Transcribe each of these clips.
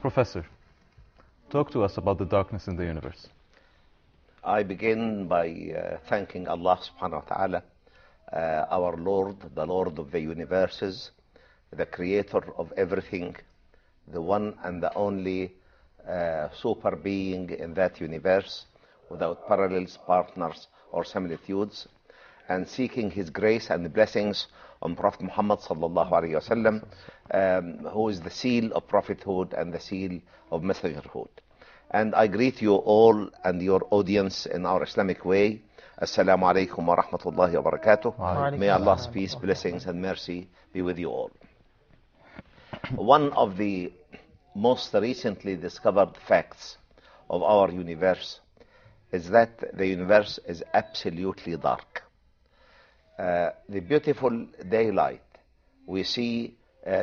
Professor, talk to us about the darkness in the universe. I begin by thanking Allah subhanahu wa ta'ala, our Lord, the Lord of the universes, the creator of everything, the one and the only super being in that universe, without parallels, partners, or similitudes, and seeking his grace and blessings on Prophet Muhammad sallallahu alaihi wasallam, who is the seal of prophethood and the seal of messengerhood. And I greet you all and your audience in our Islamic way. Assalamu alaikum wa rahmatullahi wa barakatuh. May Allah's peace, blessings, and mercy be with you all. One of the most recently discovered facts of our universe is that the universe is absolutely dark. The beautiful daylight we see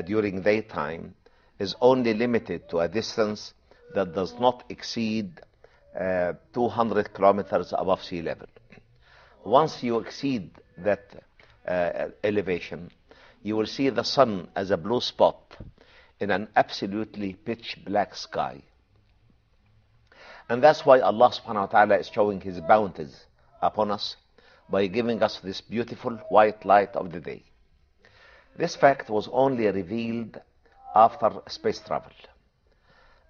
during daytime is only limited to a distance that does not exceed 200 kilometers above sea level. Once you exceed that elevation, you will see the sun as a blue spot in an absolutely pitch black sky. And that's why Allah subhanahu wa ta'ala is showing his bounties upon us by giving us this beautiful white light of the day. This fact was only revealed after space travel.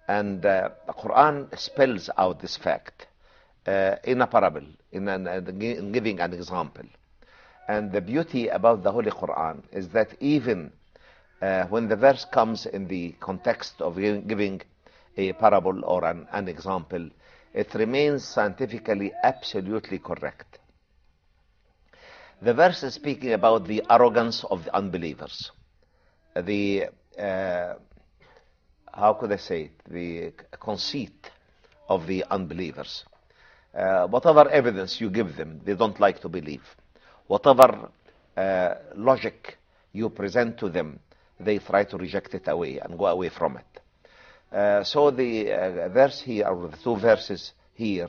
And the Quran spells out this fact in a parable, in giving an example. And the beauty about the Holy Quran is that even when the verse comes in the context of giving a parable or an example, it remains scientifically absolutely correct. The verse is speaking about the arrogance of the unbelievers, the how could I say it, the conceit of the unbelievers. Whatever evidence you give them, they don't like to believe. Whatever logic you present to them, they try to reject it away and go away from it. So the verse here, or the two verses here,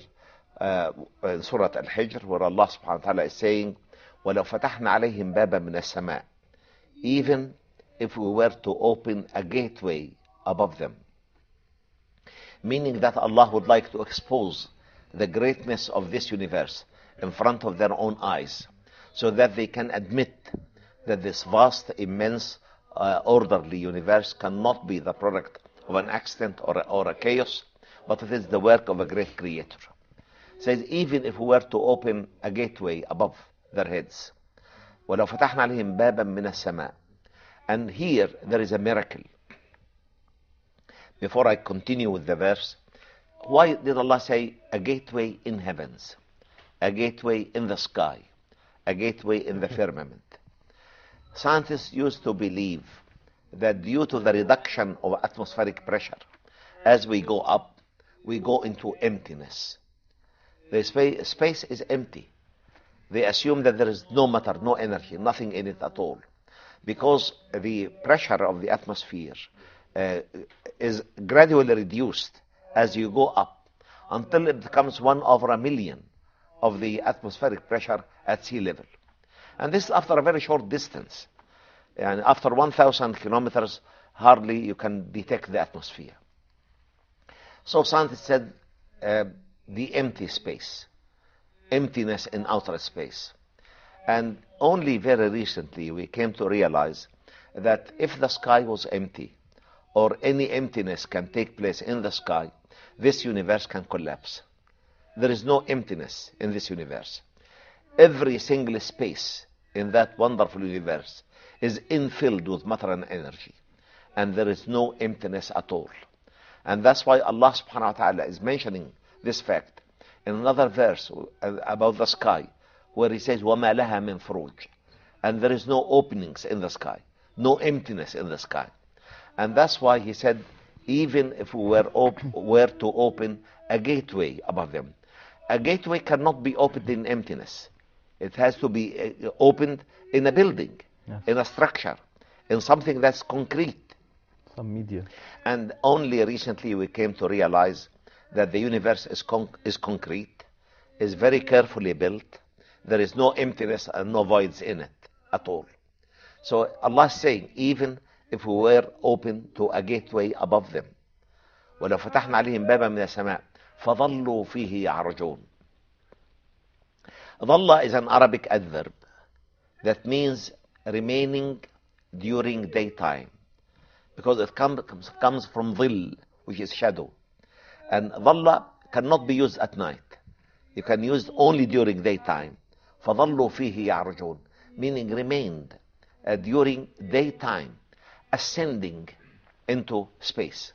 in Surah Al-Hijr, where Allah subhanahu wa ta'ala is saying, وَلَوْ فَتَحْنَا عَلَيْهِمْ بَابًا مِنَ السَّمَاءِ, even if we were to open a gateway above them, meaning that Allah would like to expose the greatness of this universe in front of their own eyes, so that they can admit that this vast, immense, orderly universe cannot be the product of an accident or a chaos, but it is the work of a great creator. It says, even if we were to open a gateway above their heads, وَلَوْ فَتَحْنَا عَلَيْهِمْ بَابًا مِنَ السَّمَاءِ. And here there is a miracle. Before I continue with the verse, why did Allah say a gateway in heavens, a gateway in the sky, a gateway in the firmament? Scientists used to believe that due to the reduction of atmospheric pressure, as we go up, we go into emptiness. The space is empty. They assume that there is no matter, no energy, nothing in it at all, because the pressure of the atmosphere is gradually reduced as you go up until it becomes 1/1,000,000 of the atmospheric pressure at sea level. And this after a very short distance. And after 1,000 kilometers, hardly you can detect the atmosphere. So scientists said the empty space, emptiness in outer space. And only very recently we came to realize that if the sky was empty, or any emptiness can take place in the sky, this universe can collapse. There is no emptiness in this universe. Every single space in that wonderful universe is infilled with matter and energy, and there is no emptiness at all. And that's why Allah subhanahu wa ta'ala is mentioning this fact in another verse about the sky, where he says, وَمَا لَهَا مِنْ فُرُوجٍ. And there is no openings in the sky, no emptiness in the sky. And that's why he said, even if we were to open a gateway above them, a gateway cannot be opened in emptiness. It has to be opened in a building, yes, in a structure, in something that's concrete. Some media. And only recently we came to realize that the universe is concrete, is very carefully built. There is no emptiness and no voids in it at all. So Allah is saying, even if we were open to a gateway above them, ولو فتحنا عليهم بابا من السماء فظلوا فيه يعرجون. ظل is an Arabic adverb that means remaining during daytime, because it comes from ظل, which is shadow, and ظل cannot be used at night. You can use only during daytime. فظلوا فيه يعرجون, meaning remained during daytime, ascending into space.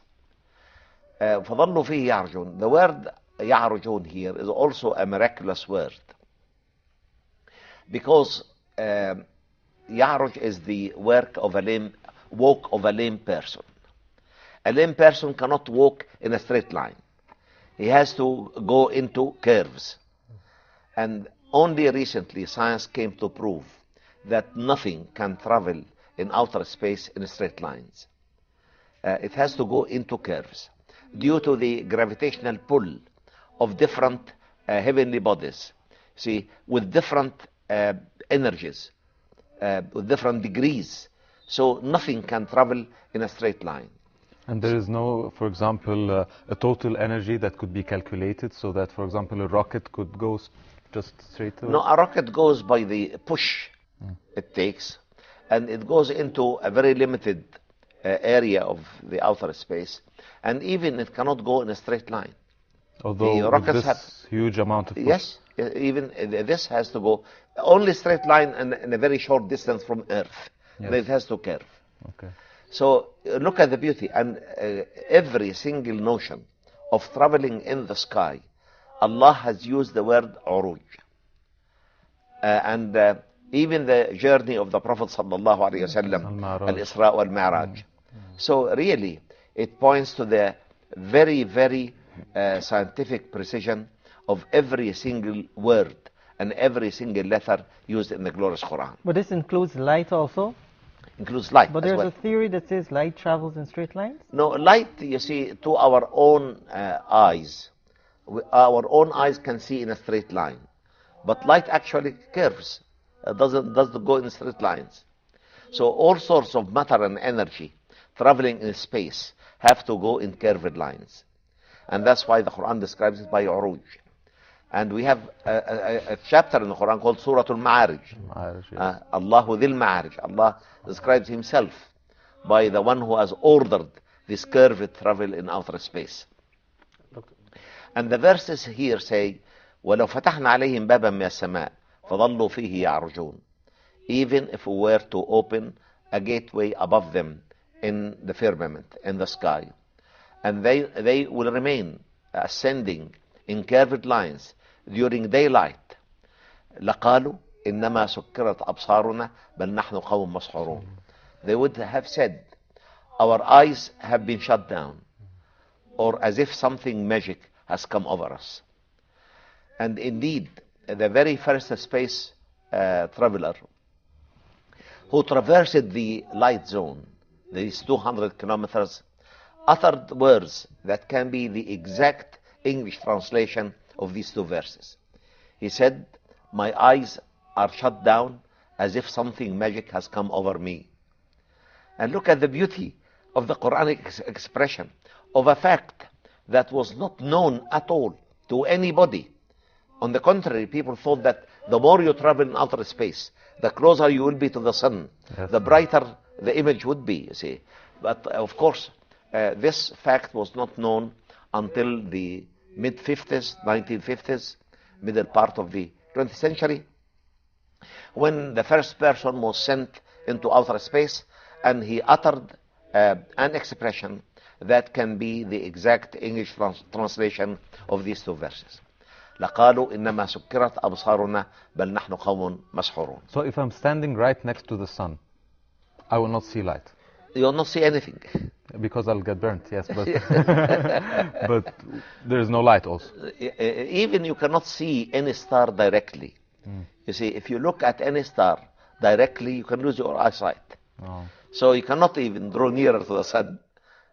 فظلوا فيه يعرجون. The word يعرجون here is also a miraculous word, because يعرج is the walk of a lame person. A lame person cannot walk in a straight line. He has to go into curves. And only recently science came to prove that nothing can travel in outer space in straight lines. It has to go into curves due to the gravitational pull of different heavenly bodies, see, with different energies, with different degrees. So nothing can travel in a straight line. And there is no, for example, a total energy that could be calculated so that, for example, a rocket could go just straight to No, a rocket goes by the push it takes, and it goes into a very limited area of the outer space, and even it cannot go in a straight line. Although the with rockets this huge amount of push. Yes, even this has to go only straight line and a very short distance from Earth. Yes. It has to curve. Okay. So look at the beauty, and every single notion of traveling in the sky, Allah has used the word uruj. And even the journey of the Prophet sallallahu alaihi wasallam, al-Isra wal-Mi'raj. So really, it points to the very, very scientific precision of every single word and every single letter used in the glorious Quran. But this includes light also? Includes light. But there's a theory that says light travels in straight lines? No, light, you see, to our own eyes, our own eyes can see in a straight line. But light actually curves, doesn't go in straight lines. So all sorts of matter and energy traveling in space have to go in curved lines. And that's why the Quran describes it by uruj. And we have a chapter in the Quran called Surah Al-Ma'arij. Yes. Allahu Dhil Ma'arij. Allah describes himself by the one who has ordered this curved travel in outer space. And the verses here say, وَلَوْ فَتَحْنَا عَلَيْهِمْ بَابًا مِنَ السَّمَاءِ فَظَلُّوا فِيهِ يَعْرُجُونَ. Even if we were to open a gateway above them in the firmament, in the sky, and they will remain ascending in curved lines during daylight, لَقَالُوا إِنَّمَا سُكِّرَتْ أَبْصَارُنَا بَلْ نَحْنُ قَوْمٌ مَسْحُورُونَ. They would have said, our eyes have been shut down, or as if something magic has come over us. And indeed, the very first space traveler who traversed the light zone, these 200 kilometers, uttered words that can be the exact English translation of these two verses. He said, my eyes are shut down as if something magic has come over me. And look at the beauty of the Quranic expression of a fact that was not known at all to anybody. On the contrary, people thought that the more you travel in outer space, the closer you will be to the sun, Yes. the brighter the image would be, you see. But of course, this fact was not known until the mid-50s, 1950s, middle part of the 20th century, when the first person was sent into outer space, and he uttered an expression that can be the exact English translation of these two verses. لَقَالُوا إِنَّمَا سُكِّرَتْ أَبْصَارُنَا بَلْ نَحْنُ قَوْمٌ مَسْحُورُونَ. So if I'm standing right next to the sun, I will not see light. You will not see anything. Because I'll get burnt, yes, but but there is no light also. Even you cannot see any star directly. You see, if you look at any star directly, you can lose your eyesight. Oh. So you cannot even draw nearer to the sun.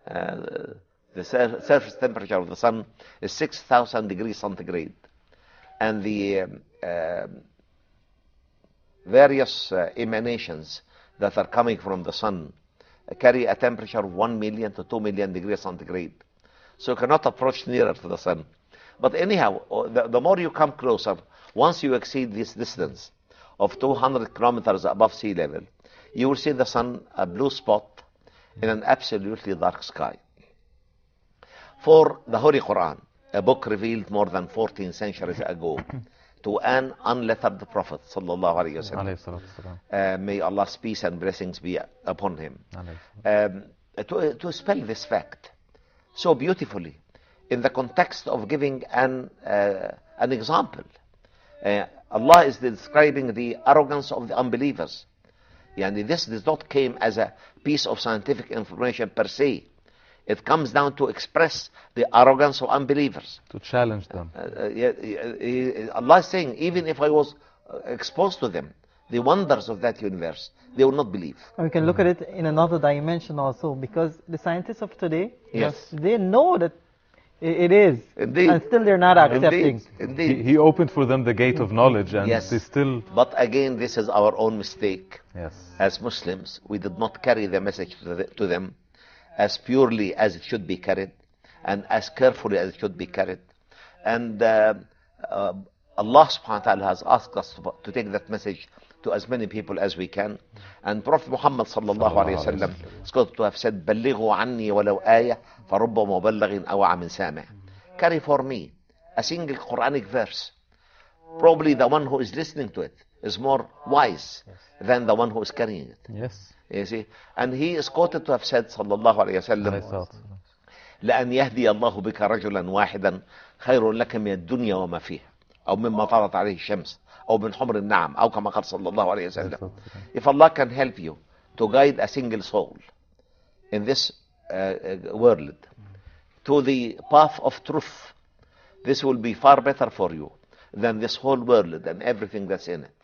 The surface temperature of the sun is 6,000 degrees centigrade. And the various emanations that are coming from the sun carry a temperature of 1 million to 2 million degrees centigrade. so you cannot approach nearer to the sun. But anyhow, the more you come closer, once you exceed this distance of 200 kilometers above sea level, you will see the sun, a blue spot in an absolutely dark sky. For the Holy Quran, a book revealed more than 14 centuries ago to an unlettered prophet, sallallahu alayhi wasallam. May Allah's peace and blessings be upon him. To spell this fact so beautifully in the context of giving an example. Allah is describing the arrogance of the unbelievers. Yani this does not came as a piece of scientific information per se. It comes down to express the arrogance of unbelievers. To challenge them. Allah is saying, even if I was exposed to them, the wonders of that universe, they will not believe. And we can look at it in another dimension also, because the scientists of today, Yes. they know that it is, Indeed. and still they're not accepting. Indeed. He opened for them the gate of knowledge, and Yes. they still. But again, this is our own mistake. Yes. As Muslims, we did not carry the message to them as purely as it should be carried, and as carefully as it should be carried. And Allah subhanahu wa ta'ala has asked us to take that message to as many people as we can. And Prophet Muhammad sallallahu alayhi wa sallam is going to have said, بَلِّغُوا عَنِّي وَلَوْ آيَةً فَرُبَّ مُبَلَّغٍ أَوْعَى مِنْ سَامِعٍ. Carry for me a single Quranic verse. Probably the one who is listening to it is more wise than the one who is carrying it. Yes. You see? And he is quoted to have said, sallallahu alayhi wa sallam, لأن يهدي الله بك رجلا واحدا خير لك من الدنيا وما فيها أو مما طلعت عليه الشمس أو من حمر النعم أو كما قال صلى الله عليه وسلم. If Allah can help you to guide a single soul in this world to the path of truth, this will be far better for you than this whole world and everything that's in it.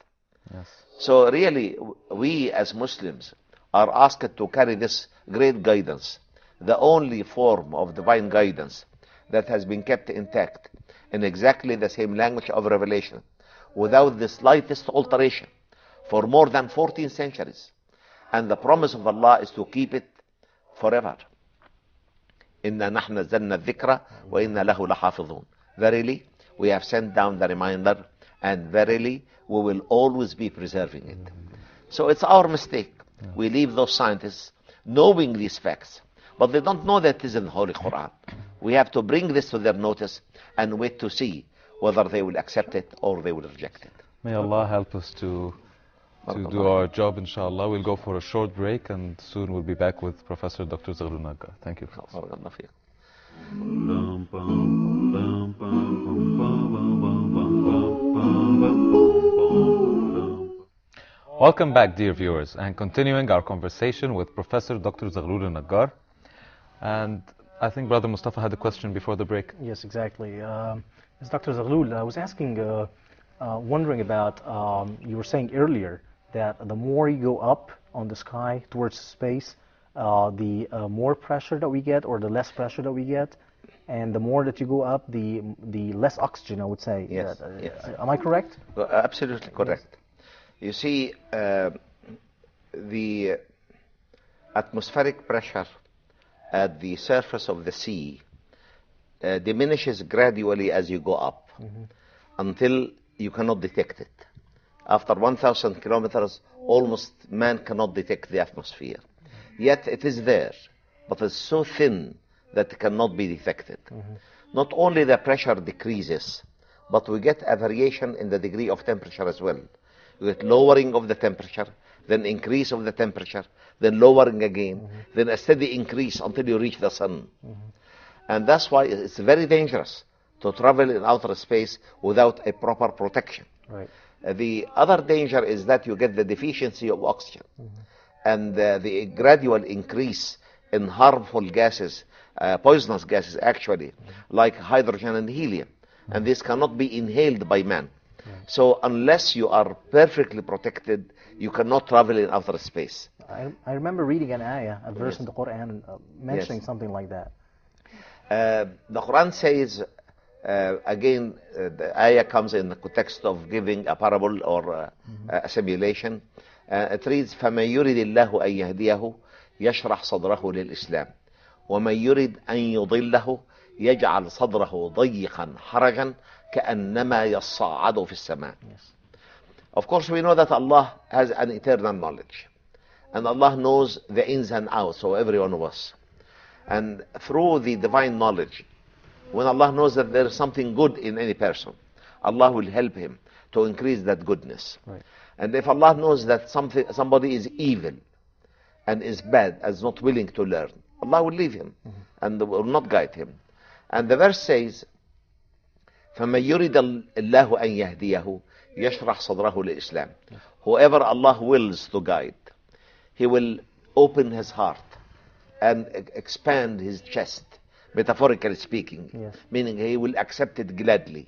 Yes. So really, we as Muslims are asked to carry this great guidance, the only form of divine guidance that has been kept intact in exactly the same language of revelation, without the slightest alteration, for more than 14 centuries. And the promise of Allah is to keep it forever. إِنَّا نَحْنَ نَزَّلْنَا الذِّكْرَ وَإِنَّا لَهُ لَحَافِظُونَ. Verily, we have sent down the reminder, and verily, we will always be preserving it. So it's our mistake. We leave those scientists knowing these facts, but they don't know that it is in the Holy Quran. We have to bring this to their notice and wait to see whether they will accept it or they will reject it. May Allah help us to do our job, inshallah. We'll go for a short break, and soon we'll be back with Professor Dr. Zaghlul Naggar. Thank you. Welcome back, dear viewers, and continuing our conversation with Professor Dr. Zaghlul Naggar. And I think Brother Mustafa had a question before the break. Yes, exactly. As Dr. Zaghlul, I was wondering about, you were saying earlier that the more you go up on the sky towards space, the more pressure that we get, or the less pressure that we get, and the more that you go up, the less oxygen, I would say. Yes. Yes. Am I correct? Absolutely correct. Yes. You see, the atmospheric pressure at the surface of the sea diminishes gradually as you go up, until you cannot detect it. After 1,000 kilometers, almost man cannot detect the atmosphere. Yet it is there, but it's so thin that it cannot be detected. Not only the pressure decreases, but we get a variation in the degree of temperature as well. You get lowering of the temperature, then increase of the temperature, then lowering again, then a steady increase until you reach the sun. And that's why it's very dangerous to travel in outer space without a proper protection. Right. The other danger is that you get the deficiency of oxygen, and the gradual increase in harmful gases, poisonous gases actually, like hydrogen and helium, and this cannot be inhaled by man. So unless you are perfectly protected, you cannot travel in outer space. I remember reading an ayah, a verse in the Quran, mentioning something like that. The Quran says, again, the ayah comes in the context of giving a parable or a simulation. It reads, فَمَنْ يُرِدِ اللَّهُ أَنْ يَهْدِيَهُ يَشْرَحْ صَدْرَهُ لِلْإِسْلَامِ وَمَنْ يُرِدْ أَنْ يُضِلَّهُ يجعل صدره ضيقا حرجا كأنما يصعد في السماء. Of course, we know that Allah has an eternal knowledge, and Allah knows the ins and outs of every one of us. And through the divine knowledge, when Allah knows that there is something good in any person, Allah will help him to increase that goodness. Right. And if Allah knows that somebody is evil and is bad, and is not willing to learn, Allah will leave him and will not guide him. And the verse says, فَمَنْ يُرِدَ اللَّهُ أَنْ يَهْدِيَهُ يَشْرَحْ صَدْرَهُ لِلْإِسْلَامِ. Whoever Allah wills to guide, He will open his heart and expand his chest, metaphorically speaking. Yes. Meaning he will accept it gladly.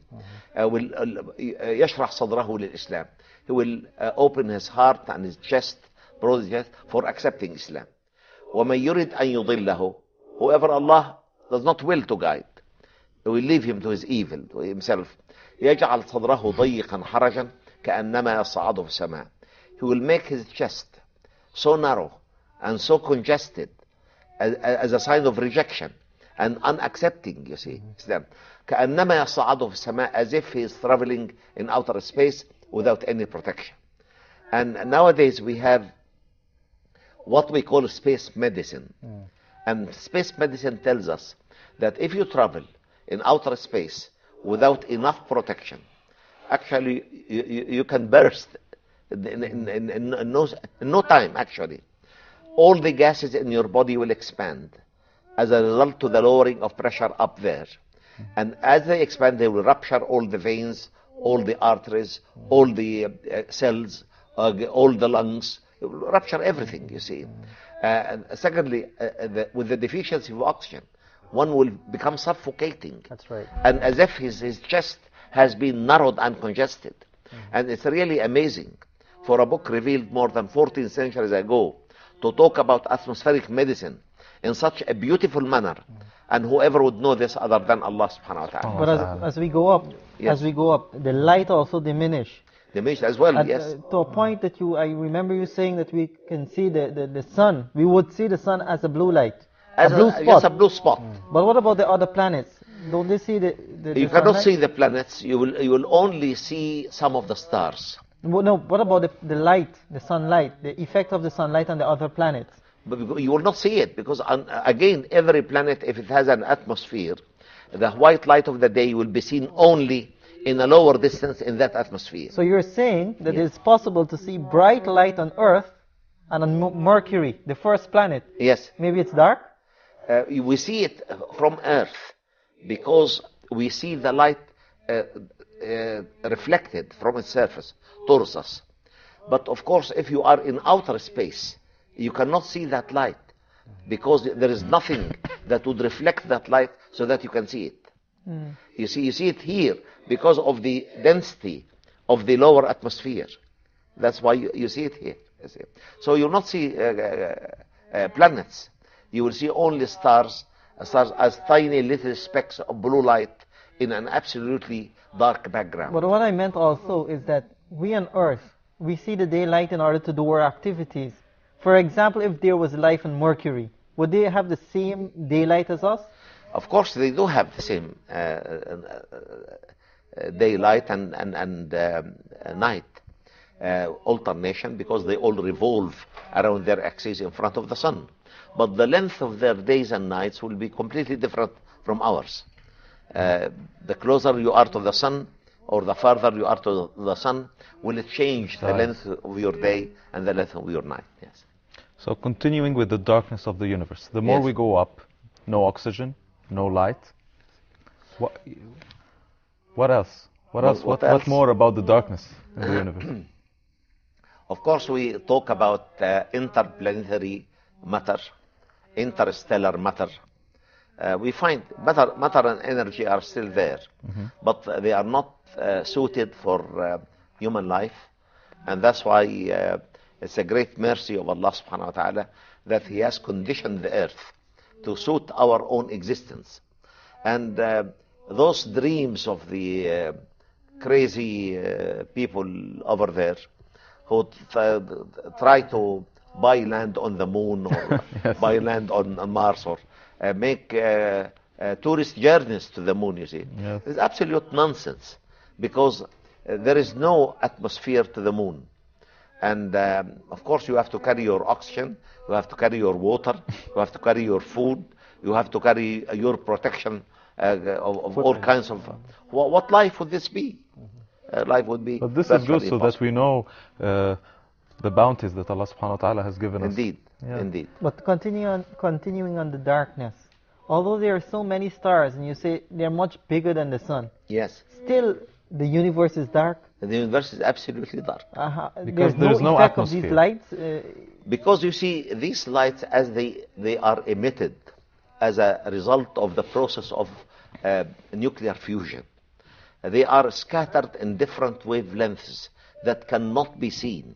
يشرح صدره للإسلام. He will open his heart and his chest, broad his chest, for accepting Islam. وَمَنْ يُرِدْ أَنْ يُضِلَّهُ. Whoever Allah does not will to guide, He will leave him to his evil, to himself. يجعل صدره ضيقا حرجا كأنما يصعد في السماء. He will make his chest so narrow and so congested as a sign of rejection and unaccepting, you see, Islam. كأنما يصعد في السماء, as if he is traveling in outer space without any protection. And nowadays we have what we call space medicine. And space medicine tells us that if you travel in outer space without enough protection, actually you can burst in no time, actually. All the gases in your body will expand as a result to the lowering of pressure up there. And as they expand, they will rupture all the veins, all the arteries, all the cells, all the lungs. It will rupture everything, you see. And secondly, with the deficiency of oxygen, one will become suffocating. That's right. And as if his chest has been narrowed and congested. And it's really amazing for a book revealed more than 14 centuries ago to talk about atmospheric medicine in such a beautiful manner. And whoever would know this other than Allah subhanahu wa ta'ala. But as we go up, Yes. the light also diminish. Diminish as well, And, yes. to a point that I remember you saying that we can see the sun. We would see the sun as a blue light, As a blue spot. yes, a blue spot. But what about the other planets? Don't they see the You cannot sunlight? see the planets. You will only see some of the stars. No, what about the light, the sunlight, the effect of the sunlight on the other planets? But you will not see it because, again, every planet, if it has an atmosphere, the white light of the day will be seen only in a lower distance in that atmosphere. So you're saying that Yes. it's possible to see bright light on Earth and on Mercury, the first planet. Yes, Maybe it's dark? we see it from Earth because we see the light reflected from its surface towards us. But of course, if you are in outer space, you cannot see that light because there is nothing that would reflect that light so that you can see it. You see it here because of the density of the lower atmosphere. That's why you see it here. You see. So you'll not see planets. You will see only stars as tiny little specks of blue light in an absolutely dark background. But what I meant also is that we on Earth, we see the daylight in order to do our activities. For example, if there was life on Mercury, would they have the same daylight as us? Of course, they do have the same daylight and night alternation because they all revolve around their axis in front of the sun. But the length of their days and nights will be completely different from ours. The closer you are to the sun, or the farther you are to the sun, will it change the length of your day and the length of your night. Yes. So continuing with the darkness of the universe, the more Yes. we go up, no oxygen, no light. What else? What else? What What else? more about the darkness in the universe? Of course, we talk about interplanetary matter, interstellar matter. We find matter and energy are still there, but they are not suited for human life. And that's why it's a great mercy of Allah subhanahu wa ta'ala that He has conditioned the earth to suit our own existence. And those dreams of the crazy people over there who try to buy land on the moon or buy land on Mars or make tourist journeys to the moon, you see. Yes. It's absolute nonsense, because there is no atmosphere to the moon. And of course you have to carry your oxygen, you have to carry your water, you have to carry your food, you have to carry your protection of all kinds of... What life would this be? Life would be... But this is good virtually so that we know the bounties that Allah subhanahu wa ta'ala has given us. Indeed, Yeah. indeed. But continuing on the darkness, although there are so many stars and you say they're much bigger than the sun, Yes. still the universe is dark. The universe is absolutely dark. Because There's there's no effect of these atmosphere. lights. Because you see, these lights, as they are emitted as a result of the process of nuclear fusion, they are scattered in different wavelengths that cannot be seen.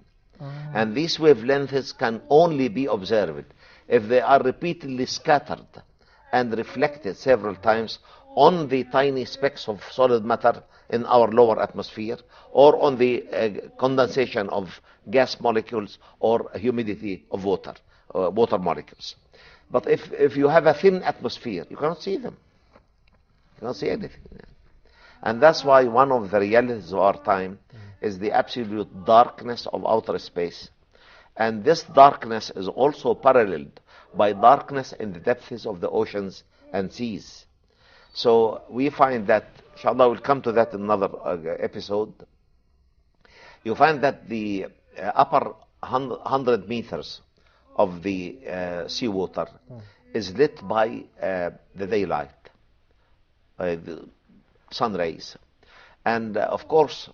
And these wavelengths can only be observed if they are repeatedly scattered and reflected several times on the tiny specks of solid matter in our lower atmosphere, or on the condensation of gas molecules or humidity of water molecules. But if you have a thin atmosphere, you cannot see them. You cannot see anything. And that's why one of the realities of our time is the absolute darkness of outer space. And this darkness is also paralleled by darkness in the depths of the oceans and seas. So we find that, inshallah, we'll come to that in another episode. You find that the upper 100 meters of the seawater is lit by the daylight, the sun rays. And of course,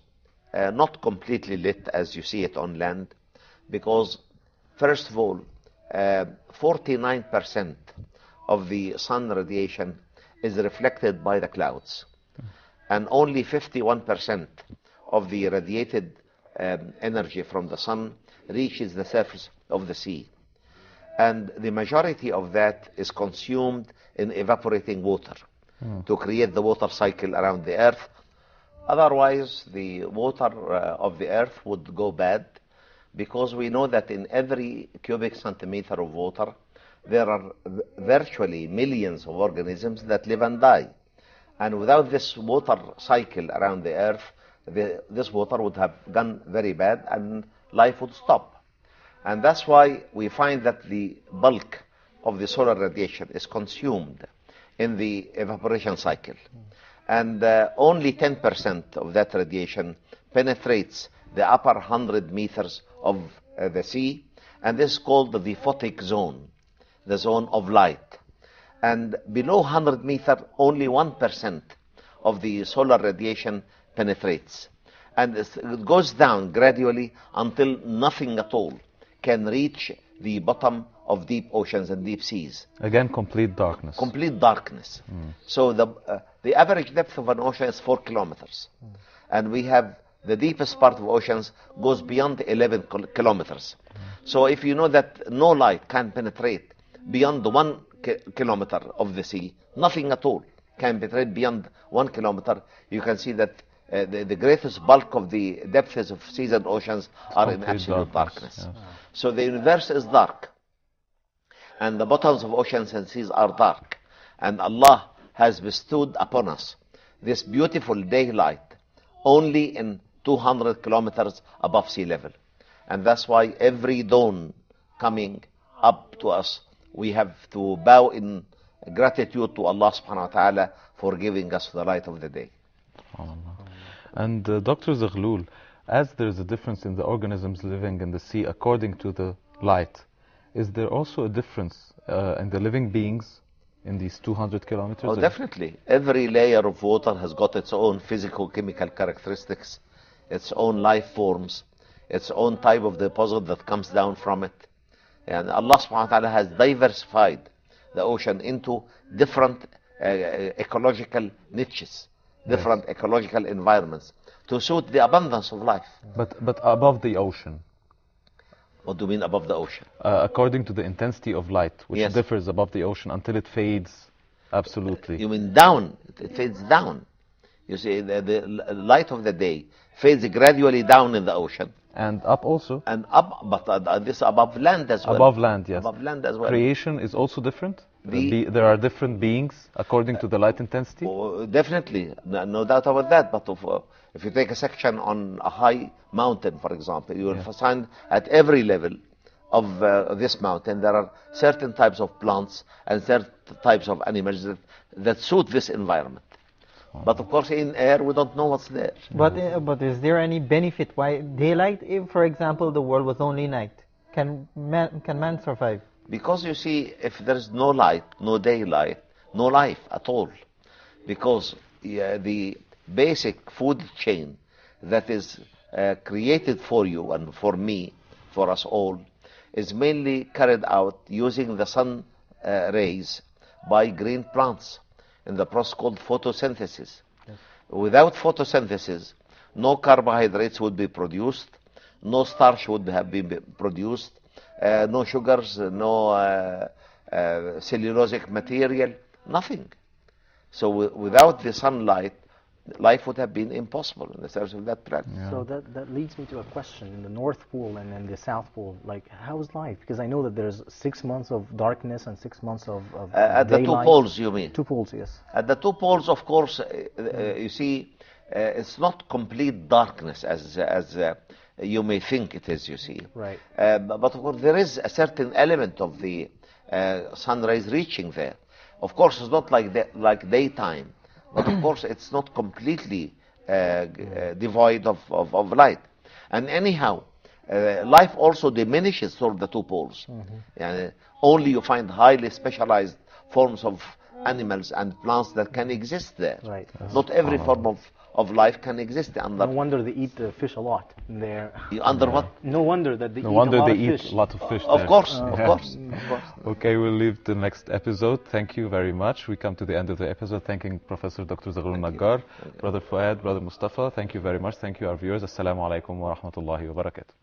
not completely lit as you see it on land, because first of all, 49% of the sun radiation is reflected by the clouds, and only 51% of the radiated energy from the sun reaches the surface of the sea, and the majority of that is consumed in evaporating water to create the water cycle around the earth. Otherwise, the water of the earth would go bad, because we know that in every cubic centimeter of water there are virtually millions of organisms that live and die. And without this water cycle around the earth, this water would have gone very bad and life would stop. And that's why we find that the bulk of the solar radiation is consumed in the evaporation cycle. And only 10% of that radiation penetrates the upper 100 meters of the sea, and this is called the photic zone, the zone of light. And below 100 meters, only 1% of the solar radiation penetrates. And it goes down gradually until nothing at all can reach the bottom of deep oceans and deep seas. Again, complete darkness. Complete darkness. So the average depth of an ocean is 4 kilometers. And we have the deepest part of oceans goes beyond 11 kilometers. So if you know that no light can penetrate beyond 1 kilometer of the sea, nothing at all can penetrate beyond 1 kilometer, you can see that the greatest bulk of the depths of seas and oceans are in absolute darkness. Yes. So the universe is dark, and the bottoms of oceans and seas are dark. And Allah has bestowed upon us this beautiful daylight only in 200 kilometers above sea level. And that's why every dawn coming up to us, we have to bow in gratitude to Allah subhanahu wa ta'ala for giving us the light of the day. And Dr. Zaghloul, as there is a difference in the organisms living in the sea according to the light, is there also a difference in the living beings in these 200 kilometers? Oh, definitely. Every layer of water has got its own physical-chemical characteristics, its own life forms, its own type of deposit that comes down from it. And Allah subhanahu wa ta'ala has diversified the ocean into different ecological niches, different ecological environments to suit the abundance of life. But above the ocean? What do you mean above the ocean? According to the intensity of light, which Yes. differs above the ocean until it fades absolutely. You mean down? It fades down. You see, the light of the day fades gradually down in the ocean. And up also? And up, but this above land as well. Above land, yes. Above land as well. Creation is also different? there are different beings according to the light intensity? Definitely, no doubt about that. But if you take a section on a high mountain, for example, you will find at every level of this mountain there are certain types of plants and certain types of animals that suit this environment. But of course, in air, we don't know what's there. But is there any benefit why daylight? If, for example, the world was only night, can man survive? Because you see, if there's no light, no daylight, no life at all. Because the basic food chain that is created for you and for me, for us all, is mainly carried out using the sun rays by green plants in the process called photosynthesis. Yes. Without photosynthesis, no carbohydrates would be produced, no starch would have been produced, no sugars, no cellulosic material, nothing. So without the sunlight, life would have been impossible in the surface of that planet. Yeah. So that leads me to a question. In the North Pole and in the South Pole, like, how is life? Because I know that there's 6 months of darkness and 6 months of at daylight. The 2 poles, you mean? 2 poles, yes. At the 2 poles, of course, you see, it's not complete darkness as you may think it is, you see. Right. But of course, there is a certain element of the sun rays reaching there. Of course, it's not like daytime. But of course, it's not completely devoid of light. And anyhow, life also diminishes through the 2 poles. Only you find highly specialized forms of animals and plants that can exist there. Right. Not every form of life can exist under. No wonder they eat fish a lot there. Under what? No wonder that they No eat wonder a lot they of eat fish. a lot of fish Of there. course, of course. Okay, we'll leave the next episode. Thank you very much. We come to the end of the episode. Thanking Professor Dr. Zaghlul Naggar, Brother Fuad, Brother Mustafa. Thank you very much. Thank you, our viewers. Assalamu alaikum wa rahmatullahi wa barakatuh.